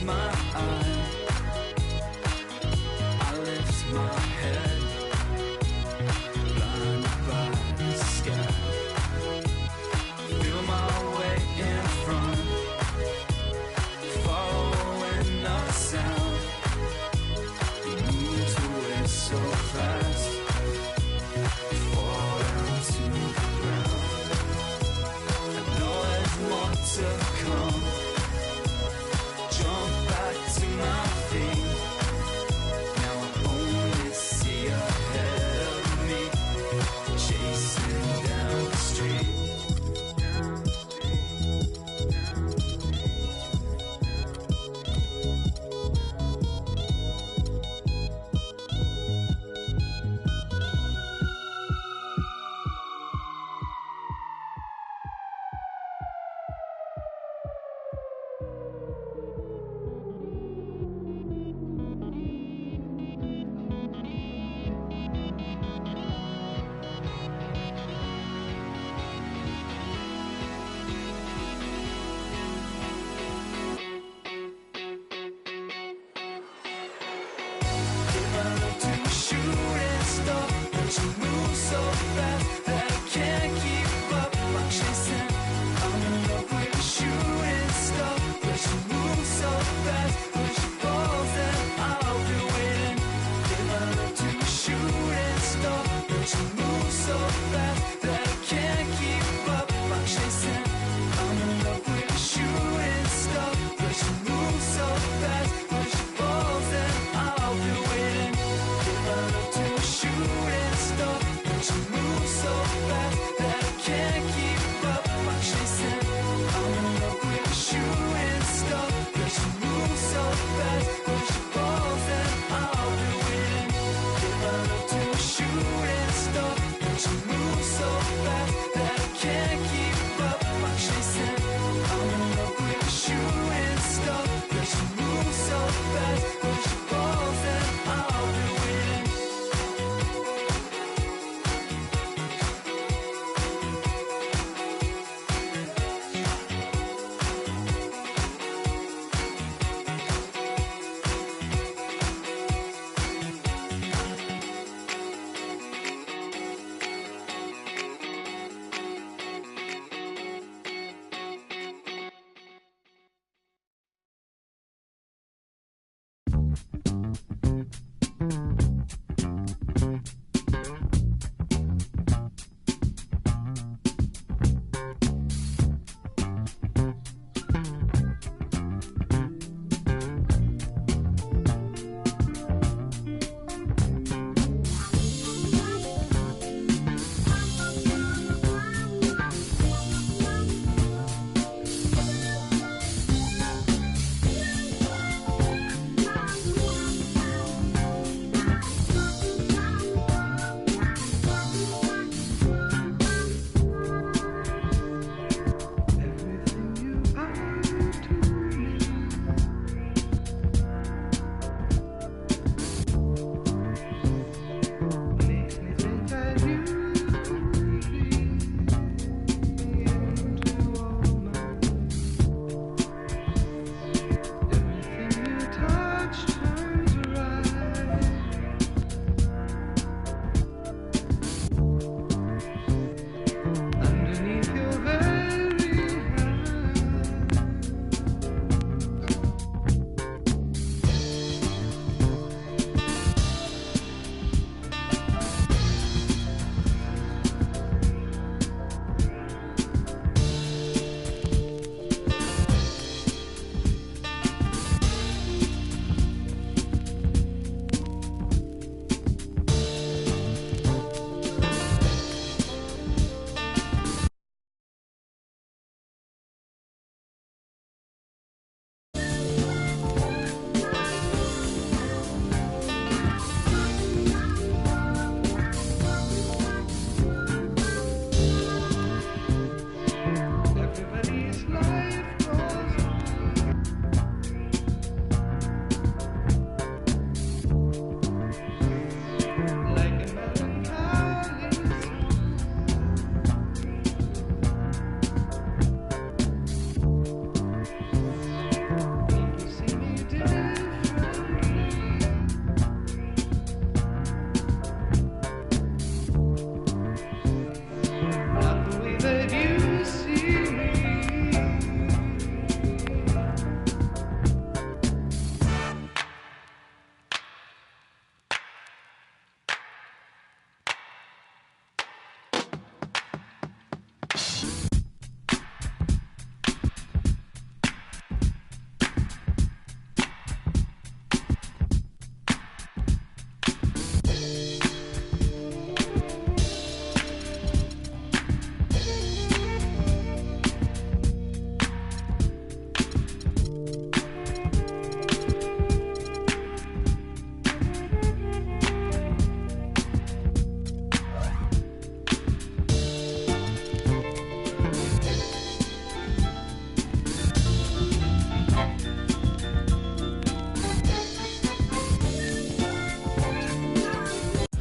my eye, I lift my head, blinded by the sky. Feel my way in front, following the sound. It moves away so fast, fall down to the ground. I know there's more to come. Jump back to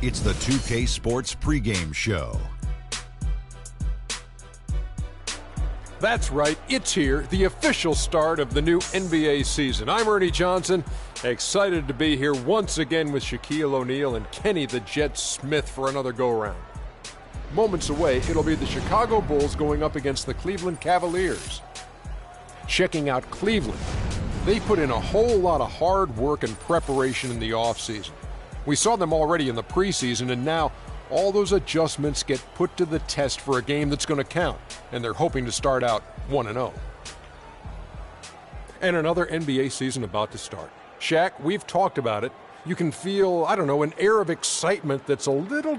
It's the 2K Sports pregame show. That's right, it's here, the official start of the new NBA season. I'm Ernie Johnson, excited to be here once again with Shaquille O'Neal and Kenny the Jet Smith for another go-round. Moments away, it'll be the Chicago Bulls going up against the Cleveland Cavaliers. Checking out Cleveland, they put in a whole lot of hard work and preparation in the offseason. We saw them already in the preseason, and now all those adjustments get put to the test for a game that's going to count, and they're hoping to start out 1-0. And another NBA season about to start. Shaq, we've talked about it. You can feel, an air of excitement that's a little...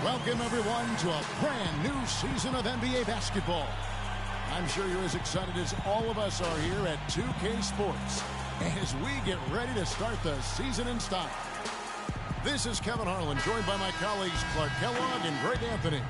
Welcome, everyone, to a brand new season of NBA basketball. I'm sure you're as excited as all of us are here at 2K Sports as we get ready to start the season in style. This is Kevin Harlan, joined by my colleagues Clark Kellogg and Greg Anthony.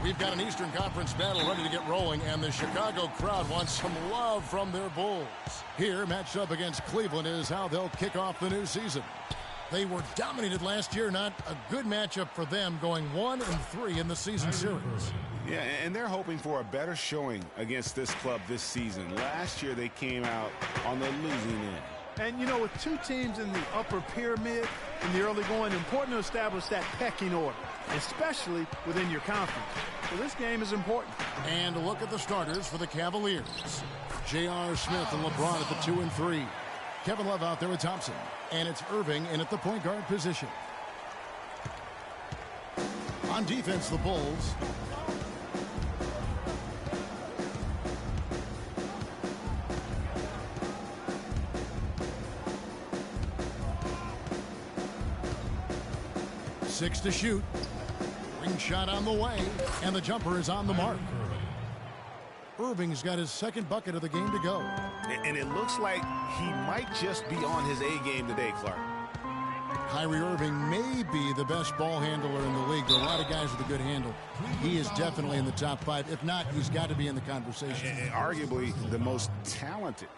We've got an Eastern Conference battle ready to get rolling, and the Chicago crowd wants some love from their Bulls. Here, matched up against Cleveland, is how they'll kick off the new season. They were dominated last year, not a good matchup for them, going 1-3 in the season series. Yeah, and they're hoping for a better showing against this club this season. Last year, they came out on the losing end. And, with two teams in the upper pyramid in the early going, important to establish that pecking order, especially within your conference. So this game is important. And a look at the starters for the Cavaliers. J.R. Smith and LeBron at the 2 and 3. Kevin Love out there with Thompson. And it's Irving in at the point guard position. On defense, the Bulls. Six to shoot. Ring shot on the way, and the jumper is on the mark. Irving's got his second bucket of the game to go. And it looks like he might just be on his A game today, Clark. Kyrie Irving may be the best ball handler in the league. There are a lot of guys with a good handle. He is definitely in the top 5. If not, he's got to be in the conversation. And arguably the most talented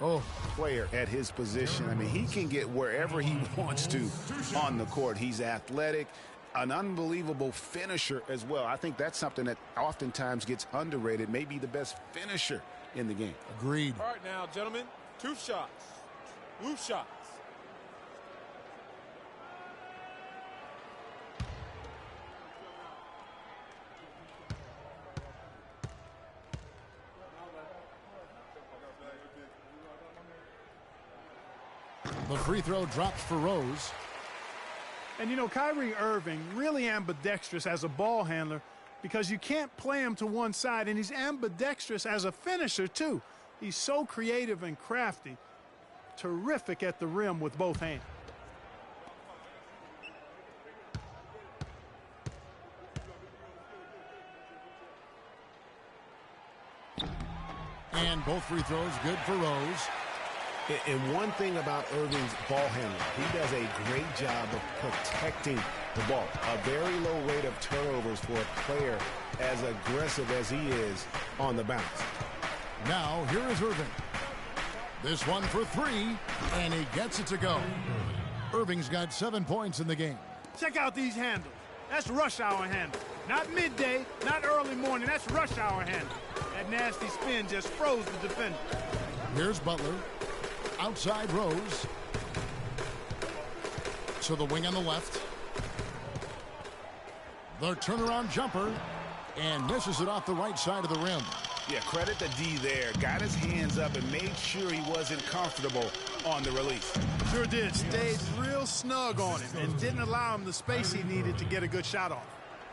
player at his position. I mean, he can get wherever he wants to on the court. He's athletic. An unbelievable finisher as well. I think that's something that oftentimes gets underrated. Maybe the best finisher in the game. Agreed. All right now, gentlemen, 2 shots. Loose shots. The free throw drops for Rose. And, Kyrie Irving really ambidextrous as a ball handler because you can't play him to one side, and he's ambidextrous as a finisher, too. He's so creative and crafty, terrific at the rim with both hands. And both free throws good for Rose. And one thing about Irving's ball handling, he does a great job of protecting the ball. A very low rate of turnovers for a player as aggressive as he is on the bounce. Now, here is Irving. This one for three, and he gets it to go. Irving's got 7 points in the game. Check out these handles. That's rush hour handle. Not midday, not early morning. That's rush hour handle. That nasty spin just froze the defender. Here's Butler. Outside Rose. To the wing on the left. The turnaround jumper. And misses it off the right side of the rim. Yeah, credit the D there. Got his hands up and made sure he wasn't comfortable on the release. Sure did. Stayed real snug on him and didn't allow him the space he needed to get a good shot off.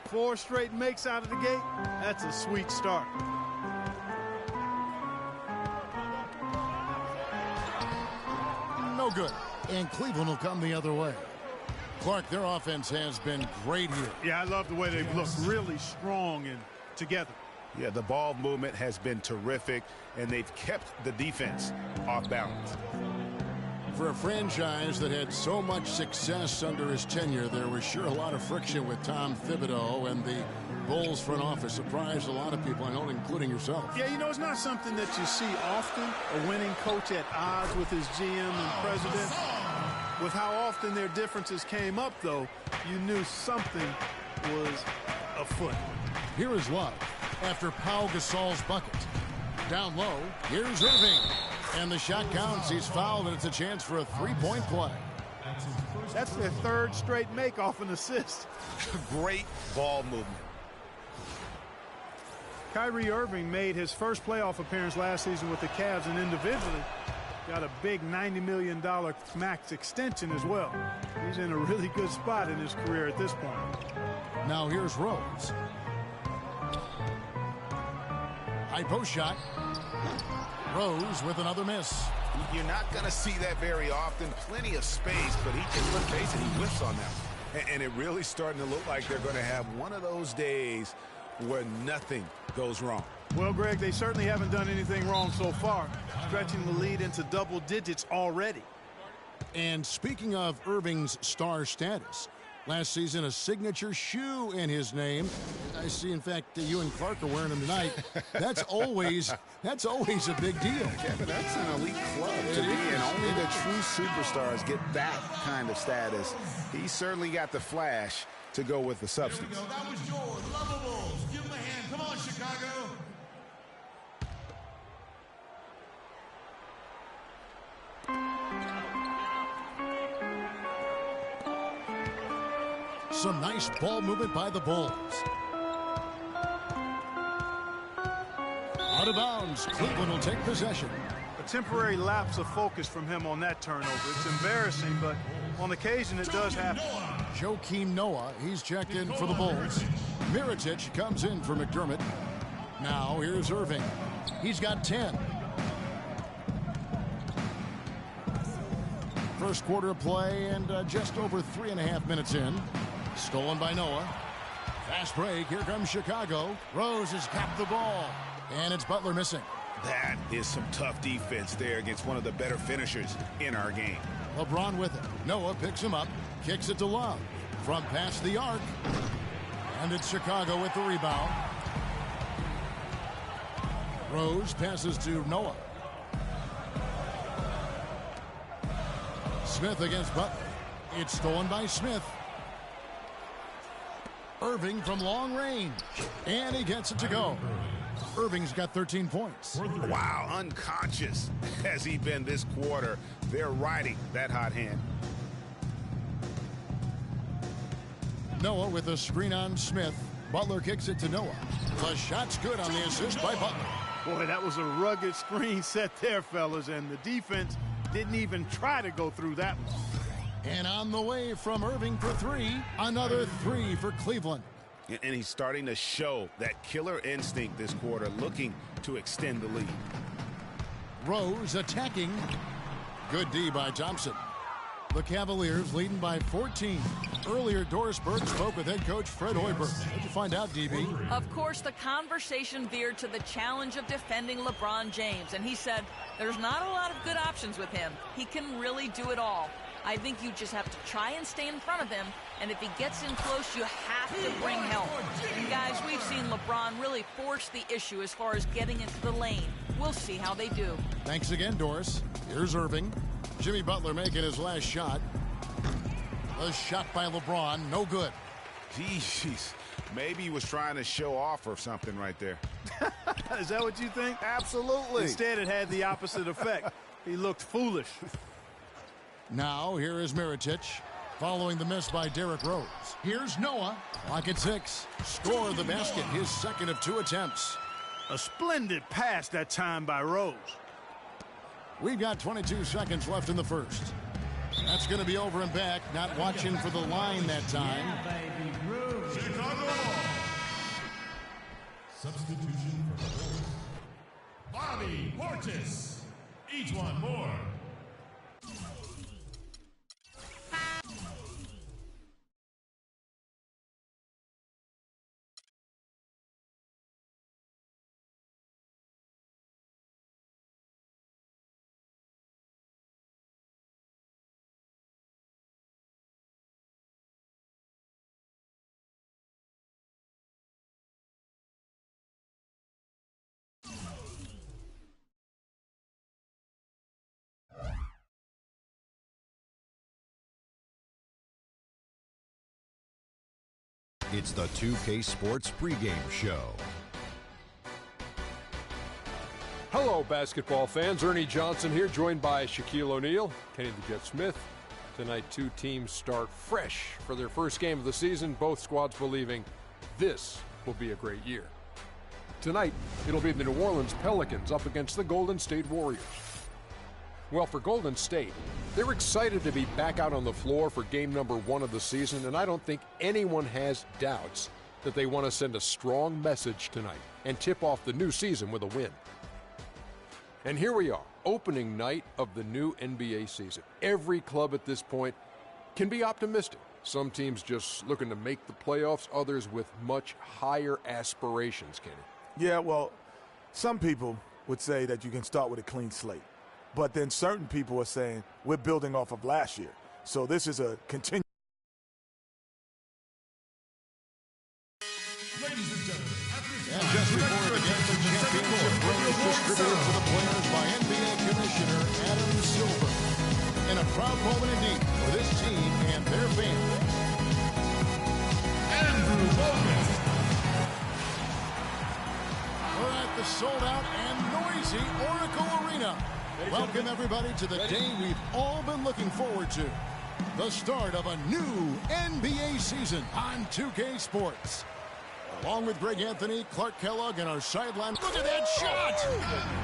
4 straight makes out of the gate. That's a sweet start. No good. And Cleveland will come the other way. Clark, their offense has been great here. Yeah, I love the way they've looked. Really strong and together. Yeah, the ball movement has been terrific, and they've kept the defense off balance. For a franchise that had so much success under his tenure, there was sure a lot of friction with Tom Thibodeau, and the Bulls front office surprised a lot of people, I know, including yourself. Yeah, you know, it's not something that you see often, a winning coach at odds with his GM and president. With how often their differences came up, though, you knew something was afoot. Here is Love after Pau Gasol's bucket. Down low, here's Irving. And the shot counts. He's fouled, and it's a chance for a three-point play. That's their 3rd straight make off an assist. Great ball movement. Kyrie Irving made his first playoff appearance last season with the Cavs, and individually got a big $90 million max extension as well. He's in a really good spot in his career at this point. Now here's Rose. High post shot. Rose with another miss. You're not going to see that very often. Plenty of space, but he just, let's face it, he whiffs on them. And it really starting to look like they're going to have one of those days where nothing goes wrong. Well, Greg, they certainly haven't done anything wrong so far, stretching the lead into double digits already. And speaking of Irving's star status, last season a signature shoe in his name. I see, in fact, you and Clark are wearing them tonight. That's always a big deal. Kevin, that's an elite club to be in. Only the true superstars get that kind of status. He certainly got the flash to go with the substance. That was yours. Lovables. Give him a hand. Come on, Chicago. Some nice ball movement by the Bulls. Out of bounds. Cleveland will take possession. A temporary lapse of focus from him on that turnover. It's embarrassing, but on occasion it does happen. Joakim Noah, he's checked in for the Bulls. Mirotic comes in for McDermott. Now here's Irving. He's got 10. First quarter of play and just over 3.5 minutes in. Stolen by Noah. Fast break. Here comes Chicago. Rose has capped the ball. And it's Butler missing. That is some tough defense there against one of the better finishers in our game. LeBron with it. Noah picks him up. Kicks it to Love. From past the arc. And it's Chicago with the rebound. Rose passes to Noah. Smith against Butler. It's stolen by Smith. Irving from long range. And he gets it to go. Irving's got 13 points. Wow, unconscious has he been this quarter. They're riding that hot hand. Noah with a screen on Smith. Butler kicks it to Noah. The shot's good on the assist by Butler. Boy, that was a rugged screen set there, fellas, and the defense didn't even try to go through that one. And on the way from Irving for three. Another three for Cleveland. And he's starting to show that killer instinct this quarter, looking to extend the lead. Rose attacking. Good D by Thompson. The Cavaliers leading by 14. Earlier, Doris Burke spoke with head coach Fred Hoiberg. What'd you find out, DB? Of course, the conversation veered to the challenge of defending LeBron James, and he said there's not a lot of good options with him. He can really do it all. I think you just have to try and stay in front of him, and if he gets in close, you have to bring help. And guys, we've seen LeBron really force the issue as far as getting into the lane. We'll see how they do. Thanks again, Doris. Here's Irving. Jimmy Butler making his last shot. A shot by LeBron, no good. Jeez, maybe he was trying to show off or something right there. Is that what you think? Absolutely. Instead, it had the opposite effect. He looked foolish. Now, here is Mirotic, following the miss by Derrick Rose. Here's Noah. Clock at 6. Score the basket, his second of 2 attempts. A splendid pass that time by Rose. We've got 22 seconds left in the first. That's going to be over and back. Not watching for the line that time. Chicago. Substitution for the Bulls. Bobby Portis. Each one more. It's the 2K Sports pregame show. Hello, basketball fans. Ernie Johnson here, joined by Shaquille O'Neal, Kenny the Jet Smith. Tonight, two teams start fresh for their first game of the season, both squads believing this will be a great year. Tonight, it'll be the New Orleans Pelicans up against the Golden State Warriors. Well, for Golden State, they're excited to be back out on the floor for game number 1 of the season, and I don't think anyone has doubts that they want to send a strong message tonight and tip off the new season with a win. And here we are, opening night of the new NBA season. Every club at this point can be optimistic. Some teams just looking to make the playoffs, others with much higher aspirations, Kenny. Yeah, well, some people would say that you can start with a clean slate. But then certain people are saying we're building off of last year. So this is a continued. Ladies and gentlemen, And just before the game, the championship ring is distributed to the players by NBA Commissioner Adam Silver. In a proud moment indeed for this team and their fans. Andrew Bogut. We're at the sold-out and noisy Oracle Arena. Welcome, everybody, to the day we've all been looking forward to. The start of a new NBA season on 2K Sports. Along with Greg Anthony, Clark Kellogg, and our sideline. Look at that shot!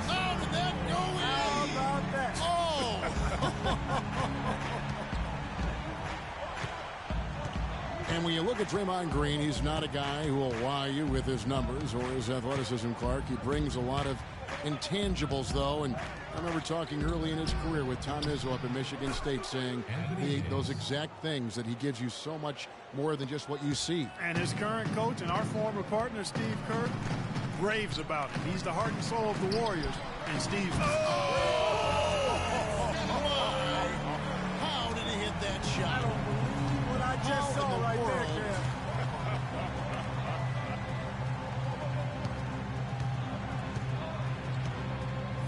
How did that go in? How about that? Oh! And when you look at Draymond Green, he's not a guy who will wow you with his numbers or his athleticism, Clark. He brings a lot of intangibles, though, and I remember talking early in his career with Tom Izzo up in Michigan State saying those exact things, that he gives you so much more than just what you see. And his current coach and our former partner, Steve Kerr, raves about him. He's the heart and soul of the Warriors, and Steve's... How did he hit that shot? I don't believe what I just saw right there, Kev.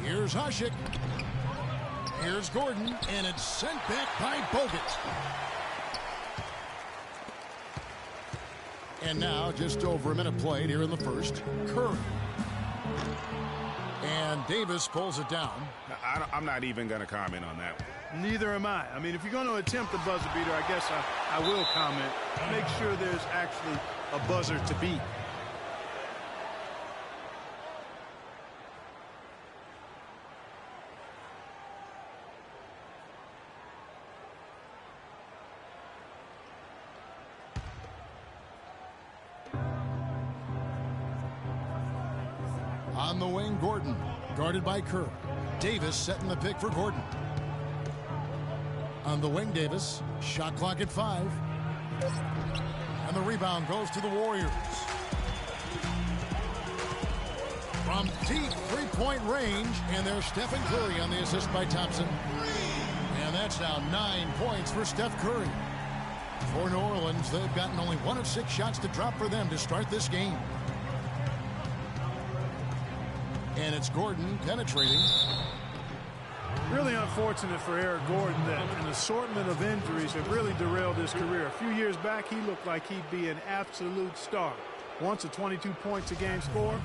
Here's Hasek. Here's Gordon, and it's sent back by Bogut. And now, just over a minute played here in the first. Curry. And Davis pulls it down. I'm not even going to comment on that one. Neither am I. I mean, if you're going to attempt the buzzer beater, I guess I will comment. Make sure there's actually a buzzer to beat. On the wing, Gordon, guarded by Kerr. Davis setting the pick for Gordon. On the wing, Davis. Shot clock at 5. And the rebound goes to the Warriors. From deep three-point range, and there's Stephen Curry on the assist by Thompson. And that's now 9 points for Steph Curry. For New Orleans, they've gotten only 1 of 6 shots to drop for them to start this game. And it's Gordon penetrating. Really unfortunate for Eric Gordon that an assortment of injuries have really derailed his career. A few years back, he looked like he'd be an absolute star. Once a 22 points a game score,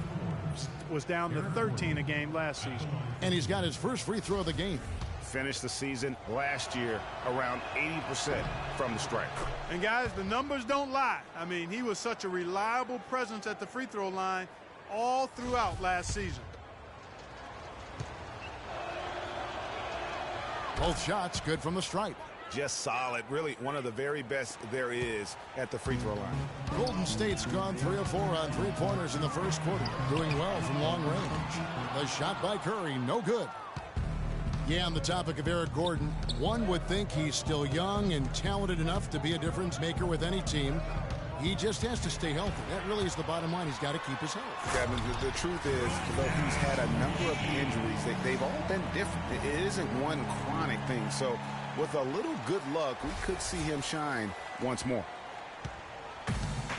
was down to 13 a game last season. And he's got his first free throw of the game. Finished the season last year around 80% from the stripe. And guys, the numbers don't lie. I mean, he was such a reliable presence at the free throw line all throughout last season. Both shots good from the stripe. Just solid. Really one of the very best there is at the free throw line. Golden State's gone 3 of 4 on three-pointers in the first quarter. Doing well from long range. The shot by Curry, no good. Yeah, on the topic of Eric Gordon, one would think he's still young and talented enough to be a difference maker with any team. He just has to stay healthy. That really is the bottom line. He's got to keep his health. Yeah, I mean, the truth is, though he's had a number of injuries, they've all been different. It isn't one chronic thing. So with a little good luck, we could see him shine once more.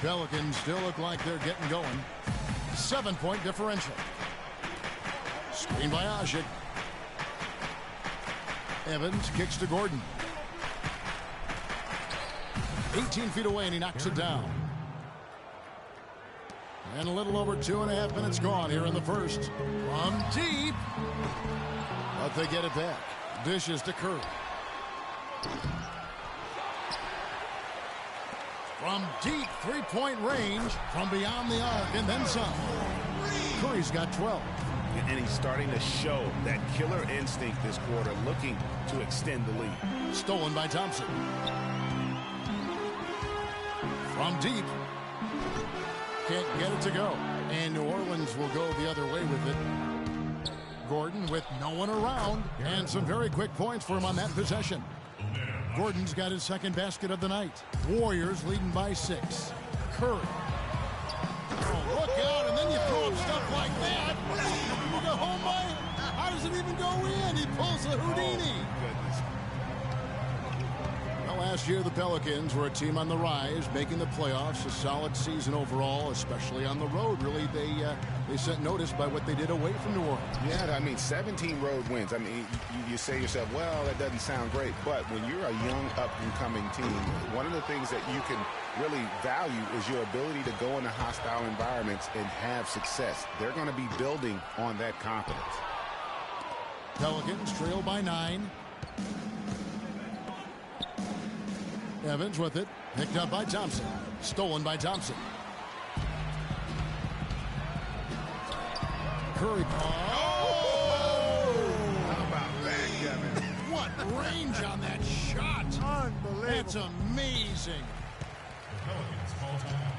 Pelicans still look like they're getting going. 7-point differential. Screen by Ajik. Evans kicks to Gordon. 18 feet away, and he knocks it down. And a little over 2.5 minutes gone here in the first. From deep. But they get it back. Dishes to Curry. From deep three-point range, from beyond the arc, and then some. Curry's got 12. And he's starting to show that killer instinct this quarter, looking to extend the lead. Stolen by Thompson. From deep. Can't get it to go. And New Orleans will go the other way with it. Gordon with no one around. And some very quick points for him on that possession. Gordon's got his second basket of the night. Warriors leading by 6. Curry. Oh, look out, and then you throw up stuff like that. You go home by. How does it even go in? He pulls a Houdini. Well, last year the Pelicans were a team on the rise, making the playoffs. A solid season overall, especially on the road. Really, they sent notice by what they did away from New Orleans. Yeah, I mean, 17 road wins. I mean, you say to yourself, well, that doesn't sound great. But when you're a young, up-and-coming team, one of the things that you can really value is your ability to go into hostile environments and have success. They're going to be building on that confidence. Pelicans trail by 9. Evans with it. Picked up by Thompson. Stolen by Thompson. Curry. Oh! How about that, Kevin? What range on that shot. Unbelievable. That's amazing. Pelicans call timeout.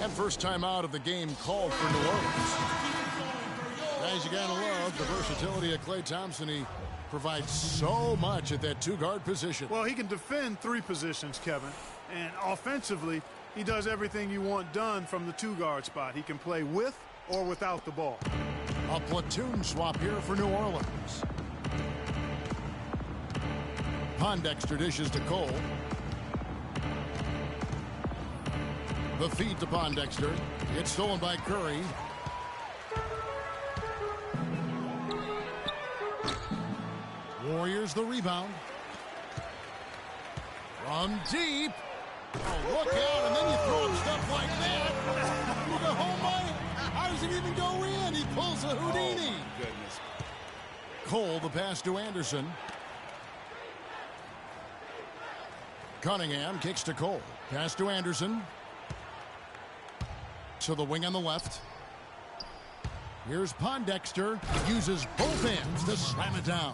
And first time out of the game called for New Orleans. Guys, you gotta love the versatility of Klay Thompson. He provides so much at that two-guard position. Well, he can defend 3 positions, Kevin. And offensively, he does everything you want done from the 2-guard spot. He can play with or without the ball. A platoon swap here for New Orleans. Pondexter dishes to Cole. The feed to Pondexter. It's stolen by Curry. Warriors the rebound. From deep. Oh, look out, and then you throw up stuff like that. You go home by. How does it even go in? He pulls a Houdini. Oh, goodness. Cole, the pass to Anderson. Cunningham kicks to Cole. Pass to Anderson. To the wing on the left. Here's Pondexter. Uses both hands to slam it down.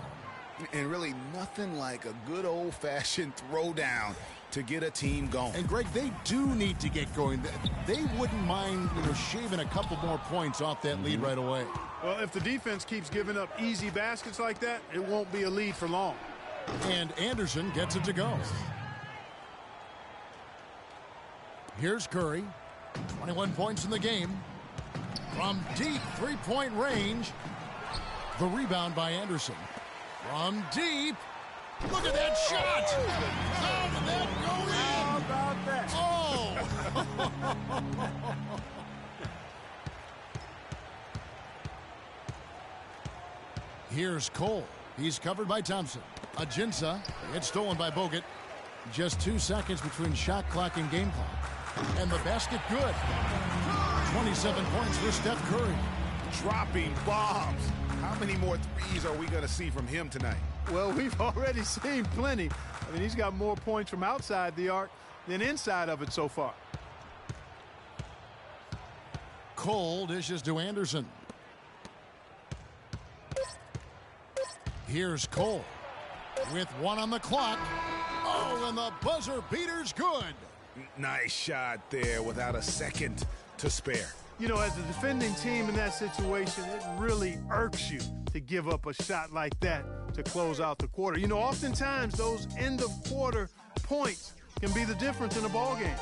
And really nothing like a good old-fashioned throwdown to get a team going. And, Greg, they do need to get going. They wouldn't mind, shaving a couple more points off that lead right away. Well, if the defense keeps giving up easy baskets like that, it won't be a lead for long. And Anderson gets it to go. Here's Curry. 21 points in the game. From deep three-point range. The rebound by Anderson. From deep. Look at that shot. How did that go in? How about that? Oh. Here's Cole. He's covered by Thompson. Ajinça. It's stolen by Bogut. Just 2 seconds between shot clock and game clock. And the basket good. 27 points for Steph Curry. Dropping bombs. How many more threes are we going to see from him tonight? Well, we've already seen plenty. I mean, he's got more points from outside the arc than inside of it so far. Cole dishes to Anderson. Here's Cole with 1 on the clock. Oh, and the buzzer beater's good. Nice shot there without a second to spare. As a defending team in that situation, it really irks you to give up a shot like that to close out the quarter. Oftentimes those end-of-quarter points can be the difference in a ball game.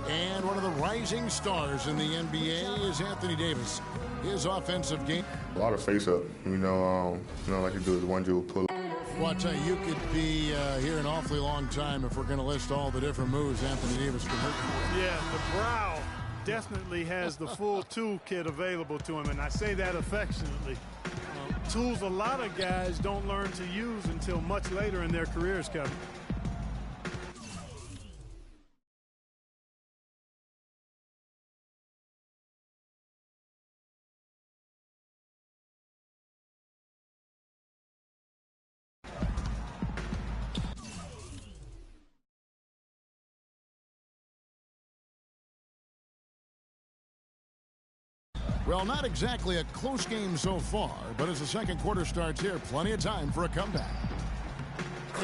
And one of the rising stars in the NBA is Anthony Davis. His offensive game. A lot of face-up, like you do the one you pull. Well, I tell you could be here an awfully long time if we're going to list all the different moves Anthony Davis can hurt. Yeah, the brow definitely has the full toolkit available to him, and I say that affectionately. Tools a lot of guys don't learn to use until much later in their careers, Kevin. Well, not exactly a close game so far, but as the second quarter starts here, plenty of time for a comeback.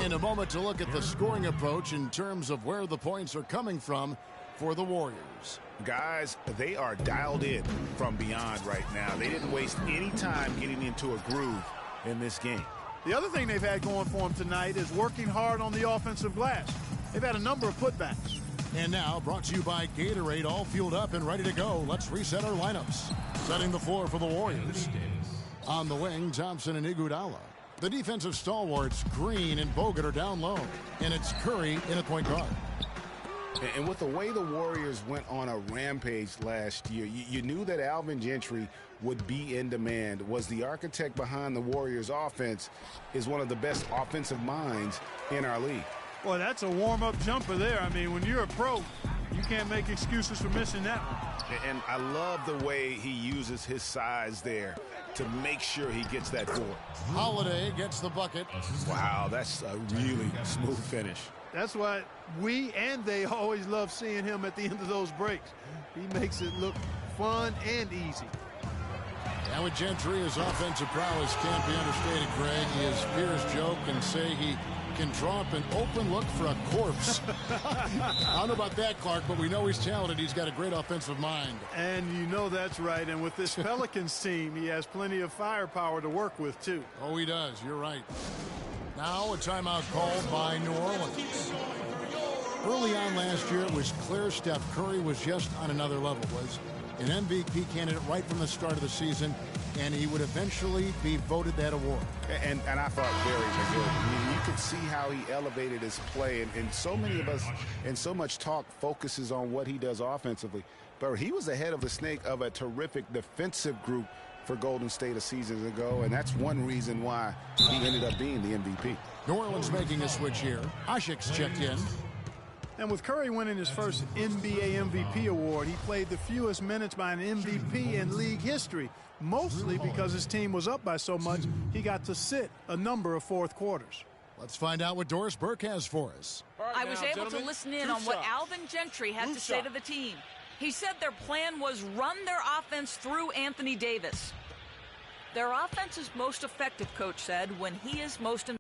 In a moment to look at the scoring approach in terms of where the points are coming from for the Warriors. Guys, they are dialed in from beyond right now. They didn't waste any time getting into a groove in this game. The other thing they've had going for them tonight is working hard on the offensive glass. They've had a number of putbacks. And now, brought to you by Gatorade, all fueled up and ready to go. Let's reset our lineups. Setting the floor for the Warriors. On the wing, Thompson and Iguodala. The defensive stalwarts, Green and Bogut, are down low. And it's Curry in at point guard. And with the way the Warriors went on a rampage last year, you knew that Alvin Gentry would be in demand. Was the architect behind the Warriors' offense, is one of the best offensive minds in our league. Well, that's a warm-up jumper there. I mean, when you're a pro, you can't make excuses for missing that one. And I love the way he uses his size there to make sure he gets that board. Holiday gets the bucket. Wow, that's a really smooth finish. That's why we and they always love seeing him at the end of those breaks. He makes it look fun and easy. Now with Gentry, his offensive prowess can't be understated, Greg. His peers joke and say he can draw up an open look for a corpse. I don't know about that, Clark, but we know he's talented. He's got a great offensive mind. And you know that's right. And with this Pelicans team, he has plenty of firepower to work with, too. Oh, he does. You're right. Now a timeout called by New Orleans. Early on last year, it was clear Steph Curry was just on another level. Was an MVP candidate right from the start of the season, and he would eventually be voted that award. And I thought very good. I mean, you could see how he elevated his play, and so many of us and so much talk focuses on what he does offensively. But he was ahead of the snake of a terrific defensive group for Golden State a season ago, and that's one reason why he ended up being the MVP. New Orleans making a switch here. Ashik's checked in. And with Curry winning his first NBA MVP award, he played the fewest minutes by an MVP in league history, mostly because his team was up by so much he got to sit a number of fourth quarters. Let's find out what Doris Burke has for us. I was able to listen in on what Alvin Gentry had to say to the team. He said their plan was run their offense through Anthony Davis. Their offense is most effective, Coach said, when he is most